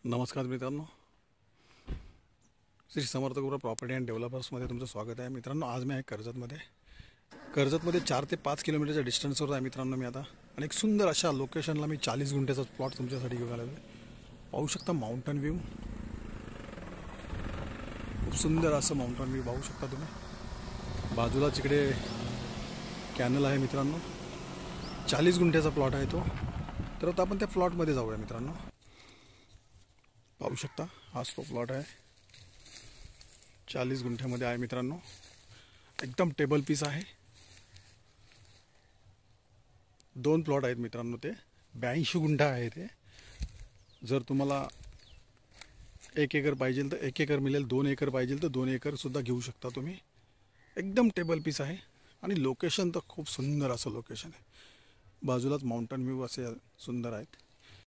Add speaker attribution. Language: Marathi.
Speaker 1: नमस्कार मित्रांनो, श्री समर्थ गुरु प्रॉपर्टी अँड डेव्हलपर्समध्ये तुमचं स्वागत आहे. मित्रांनो, आज मी आहे कर्जतमध्ये 4 ते 5 किलोमीटरच्या डिस्टन्सवर आहे मित्रांनो मी आता. आणि एक सुंदर अशा लोकेशनला मी 40 गुंठ्याचा प्लॉट तुमच्यासाठी घेऊन आलेलो आहे. पाहू शकता माउंटन व्ह्यू, खूप सुंदर असं माउंटन व्ह्यू पाहू शकता तुम्ही. बाजूला तिकडे कॅनल आहे मित्रांनो. 40 गुंठ्याचा प्लॉट आहे तो. तर आता आपण त्या प्लॉटमध्ये जाऊया मित्रांनो. पाहू शकता हाच तो प्लॉट आहे. 40 गुंठ्यामध्ये आहे मित्रांनो. एकदम टेबल पीस आहे. 2 प्लॉट आहेत मित्रांनो. ते 82 गुंठा आहे ते. जर तुम्हाला 1 एकर पाहिजे तर 1 एकर मिळेल, 2 एकर पाहिजे तर 2 एकर सुद्धा घेऊ शकता तुम्ही. एकदम टेबल पीस आहे आणि लोकेशन तर खूप सुंदर असं लोकेशन आहे. बाजूलाच माउंटन व्ह्यू असे सुंदर आहेत.